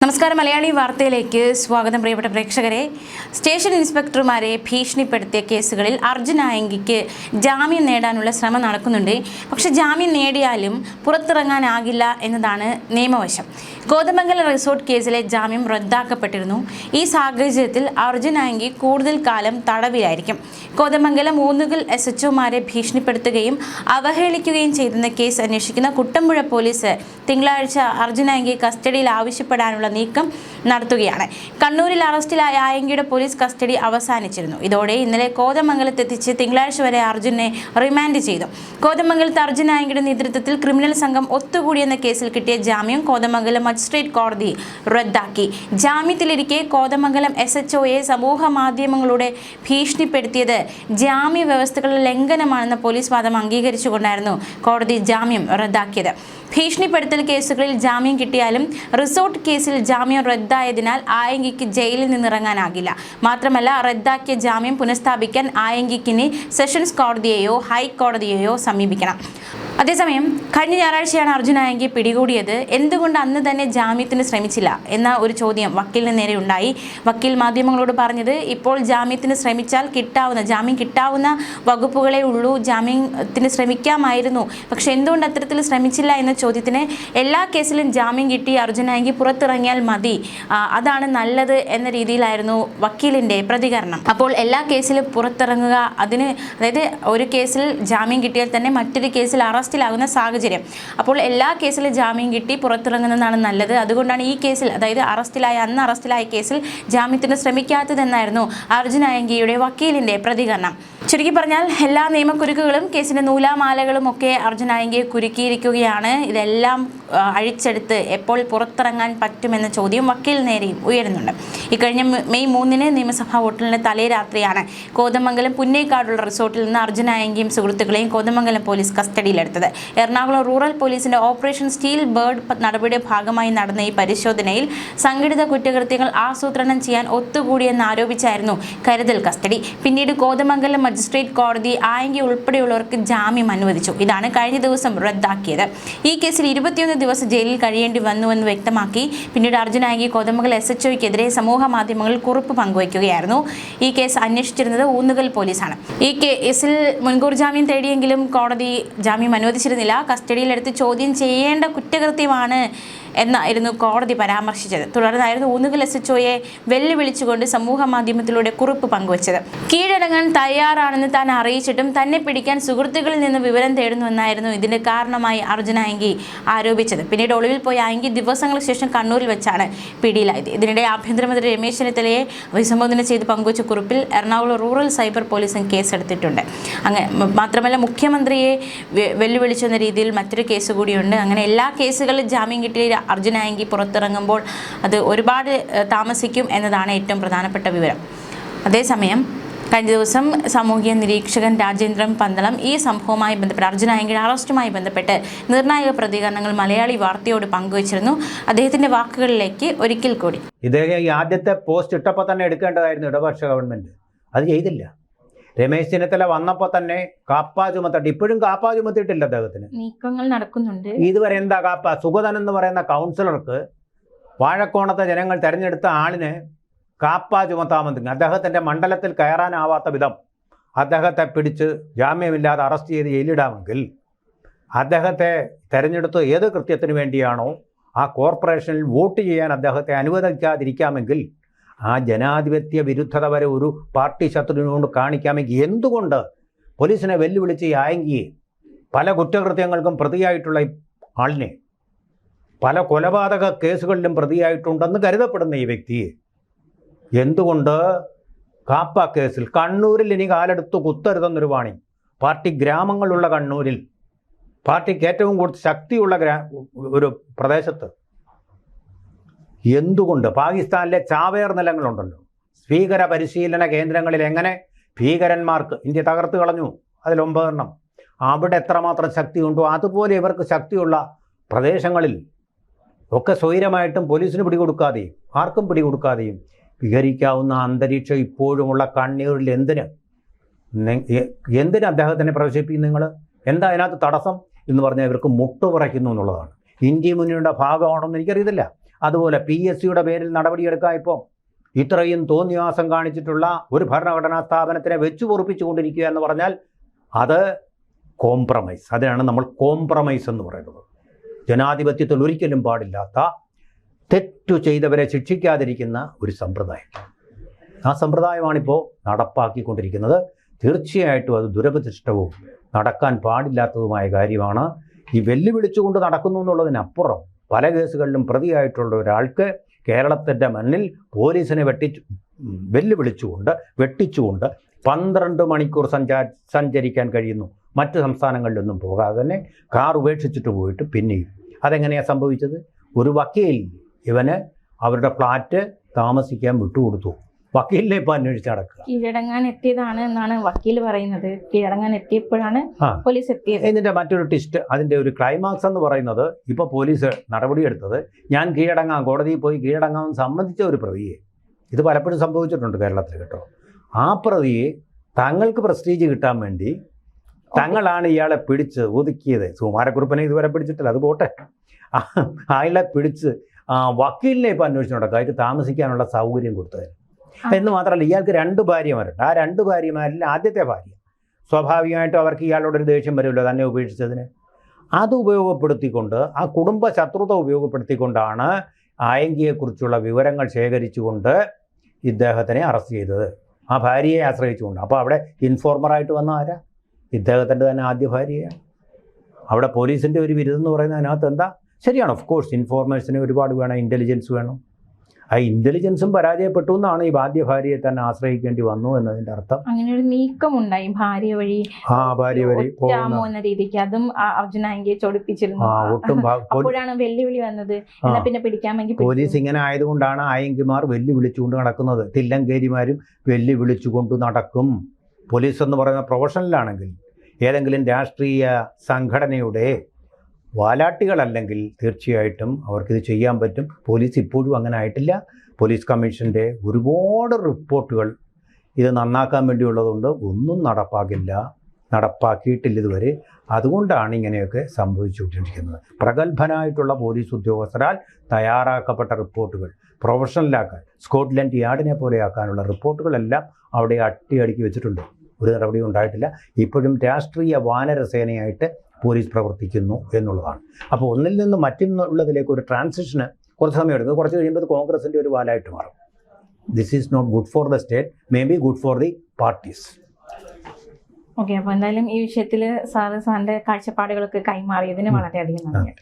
നമസ്കാരം മലയാളി വാർത്തയിലേക്ക് സ്വാഗതം. പ്രിയപ്പെട്ട പ്രേക്ഷകരെ, സ്റ്റേഷൻ ഇൻസ്പെക്ടർമാരെ ഭീഷണിപ്പെടുത്തിയ കേസുകളിൽ അർജുൻ ആയങ്കിക്ക് ജാമ്യം നേടാനുള്ള ശ്രമം നടക്കുന്നുണ്ട്. പക്ഷേ ജാമ്യം നേടിയാലും പുറത്തിറങ്ങാനാകില്ല എന്നതാണ് നിയമവശം. കോതമംഗലം റിസോർട്ട് കേസിലെ ജാമ്യം റദ്ദാക്കപ്പെട്ടിരുന്നു. ഈ സാഹചര്യത്തിൽ അർജുൻ ആയങ്കി കൂടുതൽ കാലം തടവിലായിരിക്കും. കോതമംഗലം ഊന്നുകൽ SHOമാരെ ഭീഷണിപ്പെടുത്തുകയും അവഹേളിക്കുകയും ചെയ്തെന്ന കേസ് അന്വേഷിക്കുന്ന കുട്ടമ്പുഴ പോലീസ് തിങ്കളാഴ്ച അർജുൻ ആയങ്കി കസ്റ്റഡിയിൽ ആവശ്യപ്പെടാനുള്ള നീക്കം നടത്തുകയാണ്. കണ്ണൂരിൽ അറസ്റ്റിലായ ആയങ്കിയുടെ പോലീസ് കസ്റ്റഡി അവസാനിച്ചിരുന്നു. ഇതോടെ ഇന്നലെ കോതമംഗലത്തെത്തിച്ച് തിങ്കളാഴ്ച വരെ അർജുനെ റിമാൻഡ് ചെയ്തു. കോതമംഗലത്ത് അർജുൻ ആയങ്കിയുടെ നേതൃത്വത്തിൽ ക്രിമിനൽ സംഘം ഒത്തുകൂടിയെന്ന കേസിൽ കിട്ടിയ ജാമ്യം കോതമംഗലം മജിസ്ട്രേറ്റ് കോടതി റദ്ദാക്കി. ജാമ്യത്തിലിരിക്കെ കോതമംഗലം SHOയെ സമൂഹ മാധ്യമങ്ങളുടെ ഭീഷണിപ്പെടുത്തിയത് ജാമ്യ വ്യവസ്ഥകളുടെ ലംഘനമാണെന്ന പോലീസ് വാദം അംഗീകരിച്ചുകൊണ്ടായിരുന്നു കോടതി ജാമ്യം റദ്ദാക്കിയത്. ഭീഷണിപ്പെടുത്തൽ കേസുകളിൽ ജാമ്യം കിട്ടിയാലും റിസോർട്ട് കേസിൽ ജാമ്യം റദ്ദായതിനാൽ ആയങ്കിക്ക് ജയിലിൽ നിന്നിറങ്ങാനാകില്ല. മാത്രമല്ല, റദ്ദാക്കിയ ജാമ്യം പുനഃസ്ഥാപിക്കാൻ ആയങ്കിക്കിനി സെഷൻസ് കോടതിയെയോ ഹൈക്കോടതിയെയോ സമീപിക്കണം. അതേസമയം കഴിഞ്ഞ ഞായറാഴ്ചയാണ് അർജുൻ ആയങ്കി പിടികൂടിയത്. എന്തുകൊണ്ട് അന്ന് തന്നെ ജാമ്യത്തിന് ശ്രമിച്ചില്ല എന്ന ഒരു ചോദ്യം വക്കീലിന് നേരെ ഉണ്ടായി. വക്കീൽ മാധ്യമങ്ങളോട് പറഞ്ഞത്, ഇപ്പോൾ ജാമ്യത്തിന് ശ്രമിച്ചാൽ ജാമ്യം കിട്ടാവുന്ന വകുപ്പുകളെ ഉള്ളൂ, ജാമ്യത്തിന് ശ്രമിക്കാമായിരുന്നു, പക്ഷെ എന്തുകൊണ്ട് അത്തരത്തിൽ ശ്രമിച്ചില്ല എന്ന ചോദ്യത്തിന് എല്ലാ കേസിലും ജാമ്യം കിട്ടി അർജുൻ ആയങ്കി പുറത്തിറങ്ങിയാൽ മതി, അതാണ് നല്ലത് എന്ന രീതിയിലായിരുന്നു വക്കീലിൻ്റെ പ്രതികരണം. അപ്പോൾ എല്ലാ കേസിലും പുറത്തിറങ്ങുക, അതായത് ഒരു കേസിൽ ജാമ്യം കിട്ടിയാൽ തന്നെ മറ്റൊരു കേസിൽ അറസ്റ്റിലാകുന്ന സാഹചര്യം. അപ്പോൾ എല്ലാ കേസിലും ജാമ്യം കിട്ടി പുറത്തിറങ്ങുന്നതാണ് നല്ലത്. അതുകൊണ്ടാണ് ഈ കേസിൽ, അതായത് അന്ന് അറസ്റ്റിലായ കേസിൽ ജാമ്യത്തിന് ശ്രമിക്കാത്തതെന്നായിരുന്നു അർജുൻ ആയങ്കിയുടെ വക്കീലിൻ്റെ പ്രതികരണം. ചുരുക്കി പറഞ്ഞാൽ എല്ലാ നിയമക്കുരുക്കുകളും കേസിൻ്റെ നൂലാമാലകളും ഒക്കെ അർജുൻ ആയങ്കിയെ കുരുക്കിയിരിക്കുകയാണ്. ഇതെല്ലാം അഴിച്ചെടുത്ത് എപ്പോൾ പുറത്തിറങ്ങാൻ പറ്റുമെന്ന ചോദ്യം വക്കീൽ നേരെയും ഉയരുന്നുണ്ട്. ഇക്കഴിഞ്ഞ മെയ് 3-ന് നിയമസഭാ വോട്ടെണ്ണലിന്റെ തലേ രാത്രിയാണ് കോതമംഗലം പുന്നേക്കാടുള്ള റിസോർട്ടിൽ നിന്ന് അർജുൻ ആയങ്കിയും സുഹൃത്തുക്കളെയും കോതമംഗലം പോലീസ് കസ്റ്റഡിയിലെടുത്തത്. എറണാകുളം റൂറൽ പോലീസിന്റെ ഓപ്പറേഷൻ സ്റ്റീൽ ബേർഡ് നടപടിയുടെ ഭാഗമായി നടന്ന ഈ പരിശോധനയിൽ സംഘടിത കുറ്റകൃത്യങ്ങൾ ആസൂത്രണം ചെയ്യാൻ ഒത്തുകൂടിയെന്ന് ആരോപിച്ചായിരുന്നു കരുതൽ കസ്റ്റഡി. പിന്നീട് കോതമംഗലം മജിസ്ട്രേറ്റ് കോടതി ആയങ്കി ഉൾപ്പെടെയുള്ളവർക്ക് ജാമ്യം അനുവദിച്ചു. ഇതാണ് കഴിഞ്ഞ ദിവസം റദ്ദാക്കിയത്. ഈ കേസിൽ 21 ദിവസം ജയിലിൽ കഴിയേണ്ടി വന്നുവെന്ന് വ്യക്തമാക്കി. പിന്നീട് അർജുൻ ആയങ്കി കോതമംഗലം SHOയ്ക്കെതിരെ സമൂഹ മാധ്യമങ്ങളിൽ കുറിപ്പ് പങ്കുവയ്ക്കുകയായിരുന്നു. ഈ കേസ് അന്വേഷിച്ചിരുന്നത് ഊന്നുകൽ പോലീസാണ്. ഈ കേസിൽ മുൻകൂർ ജാമ്യം തേടിയെങ്കിലും കോടതി ജാമ്യം അനുവദിച്ചിരുന്നില്ല. കസ്റ്റഡിയിലെടുത്ത് ചോദ്യം ചെയ്യേണ്ട കുറ്റകൃത്യമാണ് എന്നായിരുന്നു കോടതി പരാമർശിച്ചത്. തുടർന്നായിരുന്നു ഊന്നുകൽ SHOയെ വെല്ലുവിളിച്ചുകൊണ്ട് സമൂഹ മാധ്യമത്തിലൂടെ കുറിപ്പ് പങ്കുവച്ചത്. കീഴടങ്ങാൻ തയ്യാറാണെന്ന് താൻ അറിയിച്ചിട്ടും തന്നെ പിടിക്കാൻ സുഹൃത്തുക്കളിൽ നിന്ന് വിവരം തേടുന്നുവെന്നായിരുന്നു ഇതിന്റെ കാരണമായി അർജുൻ ആയങ്കി ആരോപിച്ചത്. പിന്നീട് ഒളിവിൽ പോയ ആയങ്കി ദിവസങ്ങൾക്ക് ശേഷം കണ്ണൂരിൽ വെച്ചാണ് പിടിയിലായത്. ഇതിനിടെ ആഭ്യന്തരമന്ത്രി രമേശ് ചെന്നിത്തലയെ അഭിസംബോധന ചെയ്ത് പങ്കുവച്ച കുറിപ്പിൽ എറണാകുളം റൂറൽ സൈബർ പോലീസും കേസെടുത്തിട്ടുണ്ട്. മാത്രമല്ല, മുഖ്യമന്ത്രിയെ വെല്ലുവിളിച്ചെന്ന രീതിയിൽ മറ്റൊരു കേസ് കൂടിയുണ്ട്. അങ്ങനെ എല്ലാ കേസുകളിലും ജാമ്യം കിട്ടിയ അർജുൻ ആയങ്കി പുറത്തിറങ്ങുമ്പോൾ അത് ഒരുപാട് താമസിക്കും എന്നതാണ് ഏറ്റവും പ്രധാനപ്പെട്ട വിവരം. അതേസമയം കഴിഞ്ഞ ദിവസം സാമൂഹിക നിരീക്ഷകൻ രാജേന്ദ്രൻ പന്തളം ഈ സംഭവവുമായി ബന്ധപ്പെട്ട് അർജുൻ ആയങ്കിയുടെ അറസ്റ്റുമായി ബന്ധപ്പെട്ട് നിർണായക പ്രതികരണങ്ങൾ മലയാളി വാർത്തയോട് പങ്കുവച്ചിരുന്നു. അദ്ദേഹത്തിന്റെ വാക്കുകളിലേക്ക് ഒരിക്കൽ കൂടി. ഇദ്ദേഹം ഈ ആദ്യത്തെ പോസ്റ്റ് ഇട്ടപ്പോൾ തന്നെ എടുക്കേണ്ടതായിരുന്നു ഇടതുപക്ഷ ഗവൺമെന്റ്, അത് ചെയ്തില്ല. രമേശ് ചെന്നിത്തല വന്നപ്പോൾ തന്നെ കാപ്പ ചുമത്തട്ടെ, ഇപ്പോഴും കാപ്പ ചുമത്തിയിട്ടില്ല അദ്ദേഹത്തിന്. നീക്കങ്ങൾ നടക്കുന്നുണ്ട്. ഇതുവരെ എന്താ കാപ്പ? സുഗതൻ എന്ന് പറയുന്ന കൗൺസിലർക്ക് വാഴക്കോണത്തെ ജനങ്ങൾ തെരഞ്ഞെടുത്ത ആളിന് കാപ്പ ചുമത്താമെന്ന് അദ്ദേഹത്തിൻ്റെ മണ്ഡലത്തിൽ കയറാനാവാത്ത വിധം അദ്ദേഹത്തെ പിടിച്ച് ജാമ്യമില്ലാതെ അറസ്റ്റ് ചെയ്ത് ജയിലിടാമെങ്കിൽ അദ്ദേഹത്തെ തെരഞ്ഞെടുത്ത് ഏത് കൃത്യത്തിന് വേണ്ടിയാണോ ആ കോർപ്പറേഷനിൽ വോട്ട് ചെയ്യാൻ അദ്ദേഹത്തെ അനുവദിക്കാതിരിക്കാമെങ്കിൽ ആ ജനാധിപത്യ വിരുദ്ധത വരെ ഒരു പാർട്ടി ശത്രുവിനോട് കാണിക്കാമെങ്കിൽ എന്തുകൊണ്ട് പോലീസിനെ വെല്ലുവിളിച്ച് ആയങ്കിയെ, പല കുറ്റകൃത്യങ്ങൾക്കും പ്രതിയായിട്ടുള്ള ആളിനെ, പല കൊലപാതക കേസുകളിലും പ്രതിയായിട്ടുണ്ടെന്ന് കരുതപ്പെടുന്ന ഈ വ്യക്തിയെ എന്തുകൊണ്ട് കാപ്പ കേസിൽ കണ്ണൂരിൽ ഇനി കാലെടുത്ത് കുത്തരുതെന്നൊരു വാണി, പാർട്ടി ഗ്രാമങ്ങളുള്ള കണ്ണൂരിൽ, പാർട്ടിക്ക് ഏറ്റവും കൂടുതൽ ശക്തിയുള്ള ഒരു പ്രദേശത്ത് എന്തുകൊണ്ട് പാകിസ്ഥാനിലെ ചാവേർ നിലങ്ങളുണ്ടല്ലോ, ഭീകര പരിശീലന കേന്ദ്രങ്ങളിൽ എങ്ങനെ ഭീകരന്മാർക്ക് ഇന്ത്യ തകർത്ത് കളഞ്ഞു, അതിൽ 9 എണ്ണം, അവിടെ എത്രമാത്രം ശക്തിയുണ്ടോ അതുപോലെ ഇവർക്ക് ശക്തിയുള്ള പ്രദേശങ്ങളിൽ ഒക്കെ സ്വൈരമായിട്ടും പോലീസിന് പിടികൊടുക്കാതെയും ആർക്കും പിടികൊടുക്കാതെയും വിഹരിക്കാവുന്ന അന്തരീക്ഷം ഇപ്പോഴുമുള്ള കണ്ണൂരിൽ എന്തിന് അദ്ദേഹത്തിനെ പ്രവേശിപ്പിക്കും? നിങ്ങൾ എന്താ അതിനകത്ത് തടസ്സം എന്ന് പറഞ്ഞാൽ ഇവർക്ക് മുട്ടുപറയ്ക്കുന്നു എന്നുള്ളതാണ്. ഇന്ത്യ മുന്നണിയുടെ ഭാഗമാണെന്ന് എനിക്കറിയത്തില്ല. അതുപോലെ PSCയുടെ പേരിൽ നടപടിയെടുക്കാം. ഇപ്പോൾ ഇത്രയും തോന്നിയാസം കാണിച്ചിട്ടുള്ള ഒരു ഭരണഘടനാ സ്ഥാപനത്തിനെ വെച്ചു പൊറുപ്പിച്ചുകൊണ്ടിരിക്കുക എന്ന് പറഞ്ഞാൽ അത് കോംപ്രമൈസ്. അതിനാണ് നമ്മൾ കോംപ്രമൈസ് എന്ന് പറയുന്നത്. ജനാധിപത്യത്തിൽ ഒരിക്കലും പാടില്ലാത്ത, തെറ്റു ചെയ്തവരെ ശിക്ഷിക്കാതിരിക്കുന്ന ഒരു സമ്പ്രദായം. ആ സമ്പ്രദായമാണിപ്പോൾ നടപ്പാക്കിക്കൊണ്ടിരിക്കുന്നത്. തീർച്ചയായിട്ടും അത് ദുരഭിഷ്ടവും നടക്കാൻ പാടില്ലാത്തതുമായ കാര്യമാണ്. ഈ വെല്ലുവിളിച്ചുകൊണ്ട് നടക്കുന്നു എന്നുള്ളതിനപ്പുറം പല കേസുകളിലും പ്രതിയായിട്ടുള്ള ഒരാൾക്ക് കേരളത്തിൻ്റെ മണ്ണിൽ പോലീസിനെ വെല്ലുവിളിച്ചുകൊണ്ട് വെട്ടിച്ചുകൊണ്ട് 12 മണിക്കൂർ സഞ്ചരിക്കാൻ കഴിയുന്നു. മറ്റ് സംസ്ഥാനങ്ങളിലൊന്നും പോകാതെ തന്നെ കാർ ഉപേക്ഷിച്ചിട്ട് പോയിട്ട് പിന്നെയും. അതെങ്ങനെയാണ് സംഭവിച്ചത്? ഒരു വക്കീൽ ഇവന് അവരുടെ ഫ്ലാറ്റ് താമസിക്കാൻ വിട്ടുകൊടുത്തു. വക്കീലിനെ ഇപ്പോൾ അന്വേഷിച്ച് നടക്കുക. കീഴടങ്ങാൻ എത്തിയതാണ് എന്നാണ് വക്കീൽ പറയുന്നത്. കീഴടങ്ങാൻ എത്തിയപ്പോഴാണ് പോലീസ് എത്തിയത്. ഇതിൻ്റെ മറ്റൊരു ട്വിസ്റ്റ്, അതിൻ്റെ ഒരു ക്ലൈമാക്സ് എന്ന് പറയുന്നത്, ഇപ്പോൾ പോലീസ് നടപടിയെടുത്തത് ഞാൻ കീഴടങ്ങാം, കോടതിയിൽ പോയി കീഴടങ്ങാമെന്ന് സമ്മതിച്ച ഒരു പ്രതിയെ, ഇത് പലപ്പോഴും സംഭവിച്ചിട്ടുണ്ട് കേരളത്തിൽ കേട്ടോ, ആ പ്രതിയെ തങ്ങൾക്ക് പ്രസ്റ്റീജ് കിട്ടാൻ വേണ്ടി തങ്ങളാണ് ഇയാളെ പിടിച്ച് ഒതുക്കിയത്. സുകുമാരക്കുറുപ്പിനെ ഇതുവരെ പിടിച്ചിട്ടില്ല, അത് പോട്ടെ. അയാളെ പിടിച്ച് വക്കീലിനെ ഇപ്പോൾ അന്വേഷിച്ച് നടക്കുക, അയാൾക്ക് താമസിക്കാനുള്ള സൗകര്യം കൊടുത്തതിന്. എന്ന് മാത്രമല്ല, ഇയാൾക്ക് 2 ഭാര്യമാരുണ്ട്. ആ 2 ഭാര്യമാരിൽ ആദ്യത്തെ ഭാര്യ സ്വാഭാവികമായിട്ടും അവർക്ക് ഇയാളോടൊരു ദേഷ്യം വരുമല്ലോ തന്നെ ഉപേക്ഷിച്ചതിന്. അത് ഉപയോഗപ്പെടുത്തിക്കൊണ്ട്, ആ കുടുംബ ശത്രുത ഉപയോഗപ്പെടുത്തിക്കൊണ്ടാണ് ആയങ്കിയെക്കുറിച്ചുള്ള വിവരങ്ങൾ ശേഖരിച്ചുകൊണ്ട് ഇദ്ദേഹത്തിനെ അറസ്റ്റ് ചെയ്തത്. ആ ഭാര്യയെ ആശ്രയിച്ചുകൊണ്ട്. അപ്പോൾ അവിടെ ഇൻഫോർമറായിട്ട് വന്ന ആരാ? ഇദ്ദേഹത്തിൻ്റെ തന്നെ ആദ്യ ഭാര്യയാണ്. അവിടെ പോലീസിൻ്റെ ഒരു ബിരുദം എന്ന് പറയുന്നത് അതിനകത്ത് എന്താ? ശരിയാണ്, ഓഫ് കോഴ്സ് ഇൻഫോർമേഷന് ഒരുപാട് വേണം, ഇൻ്റലിജൻസ് വേണം. ആ ഇൻ്റലിജൻസും പരാജയപ്പെട്ടു എന്നാണ് ഈ ആദ്യ ഭാര്യയെ തന്നെ ആശ്രയിക്കേണ്ടി വന്നു എന്നതിൻ്റെ അർത്ഥം. അങ്ങനെ ഒരു നീക്കമുണ്ടായി ഭാര്യ വഴി പോകുന്ന രീതിക്ക്. അതും അർജുനായിയെ ചൊടിപ്പിച്ചിരുന്നു. അപ്പോഴാണ് വെല്ലുവിളി വന്നത്. പിന്നെ പിടിക്കാമെങ്കിൽ പോലീസ് ഇങ്ങനെ ആയതുകൊണ്ടാണ് ആയങ്കിമാർ വെല്ലുവിളിച്ചുകൊണ്ട് നടക്കുന്നത്. തില്ലങ്കേരിമാരും വെല്ലുവിളിച്ചുകൊണ്ട് നടക്കും. പോലീസ് എന്ന് പറയുന്ന പ്രൊഫഷണലാണെങ്കിൽ, ഏതെങ്കിലും രാഷ്ട്രീയ സംഘടനയുടെ വാലാട്ടികളല്ലെങ്കിൽ തീർച്ചയായിട്ടും അവർക്കിത് ചെയ്യാൻ പറ്റും. പോലീസ് ഇപ്പോഴും അങ്ങനെ ആയിട്ടില്ല. പോലീസ് കമ്മീഷൻ്റെ ഒരുപാട് റിപ്പോർട്ടുകൾ ഇത് നന്നാക്കാൻ വേണ്ടിയുള്ളതുകൊണ്ട് ഒന്നും നടപ്പാക്കിയിട്ടില്ല ഇതുവരെ. അതുകൊണ്ടാണ് ഇങ്ങനെയൊക്കെ സംഭവിച്ചുകൊണ്ടിരിക്കുന്നത്. പ്രഗത്ഭനായിട്ടുള്ള പോലീസ് ഉദ്യോഗസ്ഥരാൽ തയ്യാറാക്കപ്പെട്ട റിപ്പോർട്ടുകൾ പ്രൊഫഷണലാക്കാൻ, സ്കോട്ട്ലൻഡ് യാർഡിനെ പോലെയാക്കാനുള്ള റിപ്പോർട്ടുകളെല്ലാം അവിടെ അട്ടിയടുക്കി വെച്ചിട്ടുണ്ട്. ഒരു നടപടിയും ഉണ്ടായിട്ടില്ല. ഇപ്പോഴും രാഷ്ട്രീയ വാനരസേനയായിട്ട് പോലീസ് പ്രവർത്തിക്കുന്നു എന്നുള്ളതാണ്. അപ്പോൾ ഒന്നിൽ നിന്ന് മറ്റൊന്നുള്ളതിലേക്ക് ഒരു ട്രാൻസിഷന് കുറച്ച് സമയം എടുക്കും. കുറച്ച് കഴിയുമ്പോൾ കോൺഗ്രസിൻ്റെ ഒരു വാലായിട്ട് മാറും. This is not good for the state, may be good for the parties. Okay, അപ്പോൾ എന്തായാലും ഈ വിഷയത്തിൽ സാറിൻ്റെ കാഴ്ചപ്പാടുകളൊക്കെ കൈമാറിയതിന് വളരെയധികം നന്ദി.